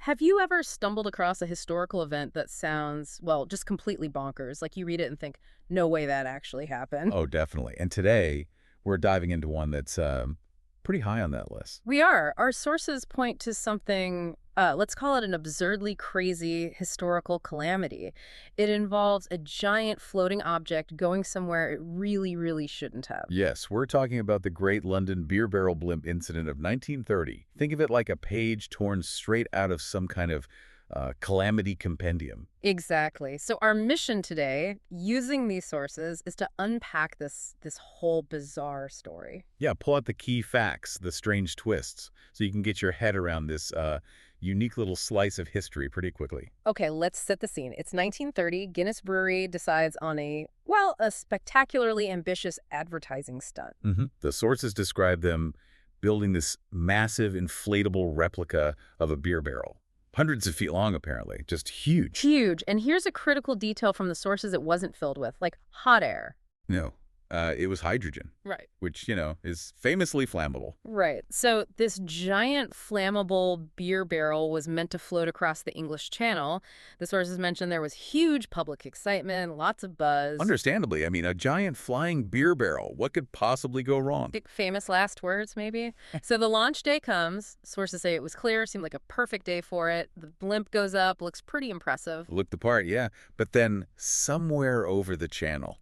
Have you ever stumbled across a historical event that sounds, well, just completely bonkers? Like you read it and think, no way that actually happened. Oh, definitely. And today, we're diving into one that's pretty high on that list. We are. Our sources point to something, let's call it an absurdly crazy historical calamity. It involves a giant floating object going somewhere it really, really shouldn't have. Yes, we're talking about the Great London Beer Barrel Blimp incident of 1930. Think of it like a page torn straight out of some kind of calamity compendium. Exactly. So our mission today, using these sources, is to unpack this whole bizarre story. Yeah, pull out the key facts, the strange twists, so you can get your head around this unique little slice of history pretty quickly. Okay, let's set the scene. It's 1930. Guinness Brewery decides on a spectacularly ambitious advertising stunt. The sources describe them building this massive inflatable replica of a beer barrel. Hundreds of feet long, apparently. Just huge. Huge. And here's a critical detail from the sources it wasn't filled with, like hot air. No, it was hydrogen, Right. which, is famously flammable. Right. So this giant flammable beer barrel was meant to float across the English Channel. The sources mentioned there was huge public excitement, lots of buzz. Understandably, I mean, a giant flying beer barrel. What could possibly go wrong? Big famous last words, maybe. So the launch day comes. Sources say it was clear, seemed like a perfect day for it. The blimp goes up, looks pretty impressive. Looked the part, yeah. But then, somewhere over the channel,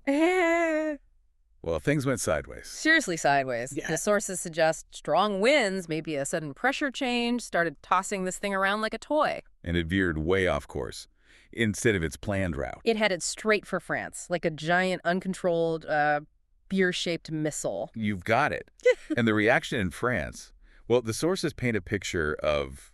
well, things went sideways. Seriously sideways. Yeah. The sources suggest strong winds, maybe a sudden pressure change, started tossing this thing around like a toy. And it veered way off course, instead of its planned route. It headed straight for France, like a giant, uncontrolled, beer-shaped missile. You've got it. And the reaction in France, well, the sources paint a picture of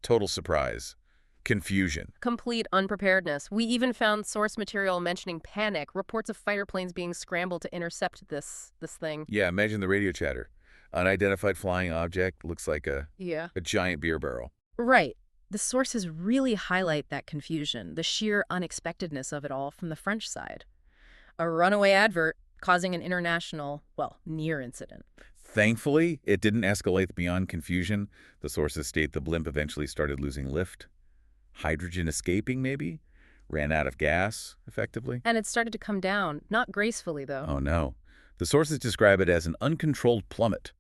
total surprise, confusion. Complete unpreparedness. We even found source material mentioning panic, reports of fighter planes being scrambled to intercept this thing. Yeah, imagine the radio chatter. Unidentified flying object looks like Yeah. a giant beer barrel. Right. The sources really highlight that confusion, the sheer unexpectedness of it all from the French side. A runaway advert causing an international, well, near incident. Thankfully, it didn't escalate beyond confusion. The sources state the blimp eventually started losing lift. Hydrogen escaping, maybe? Ran out of gas, effectively. And it started to come down, not gracefully, though. Oh, no. The sources describe it as an uncontrolled plummet,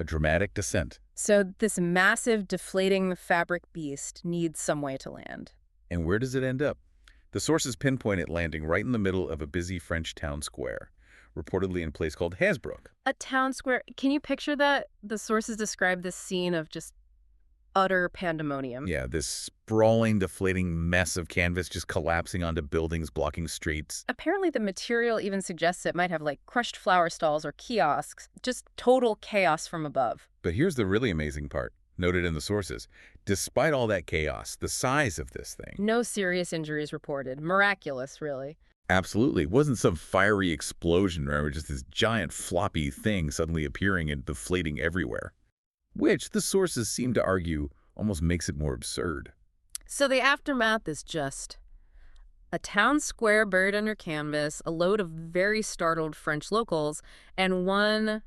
a dramatic descent. So this massive, deflating fabric beast needs some way to land. And where does it end up? The sources pinpoint it landing right in the middle of a busy French town square, reportedly in a place called Hasbrook. A town square. Can you picture that? The sources describe this scene of just utter pandemonium. Yeah, this sprawling, deflating mess of canvas just collapsing onto buildings, blocking streets. Apparently the material even suggests it might have like crushed flower stalls or kiosks. Just total chaos from above. But here's the really amazing part, noted in the sources. Despite all that chaos, the size of this thing. No serious injuries reported. Miraculous, really. Absolutely. It wasn't some fiery explosion, or just this giant floppy thing suddenly appearing and deflating everywhere. Which, the sources seem to argue, almost makes it more absurd. So the aftermath is just a town square buried under canvas, a load of very startled French locals, and one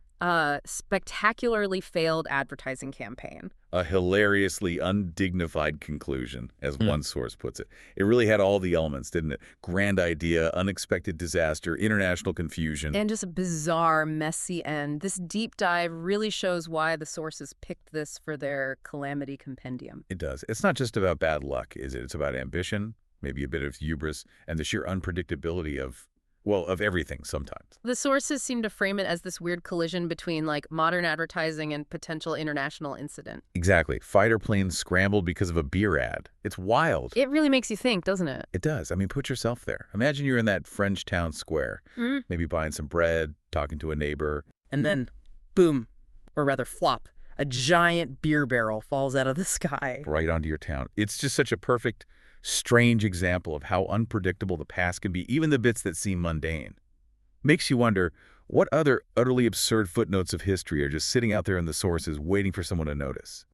spectacularly failed advertising campaign. A hilariously undignified conclusion, as one source puts it. It really had all the elements, didn't it? Grand idea, unexpected disaster, international confusion. And just a bizarre, messy end. This deep dive really shows why the sources picked this for their calamity compendium. It does. It's not just about bad luck, is it? It's about ambition, maybe a bit of hubris, and the sheer unpredictability of everything sometimes. The sources seem to frame it as this weird collision between like modern advertising and potential international incident. Exactly. Fighter planes scrambled because of a beer ad. It's wild. It really makes you think, doesn't it? It does. I mean, put yourself there. Imagine you're in that French town square, maybe buying some bread, talking to a neighbor. And then, boom, or rather flop, a giant beer barrel falls out of the sky. Right onto your town. It's just such a perfect, strange example of how unpredictable the past can be, even the bits that seem mundane. Makes you wonder, what other utterly absurd footnotes of history are just sitting out there in the sources waiting for someone to notice?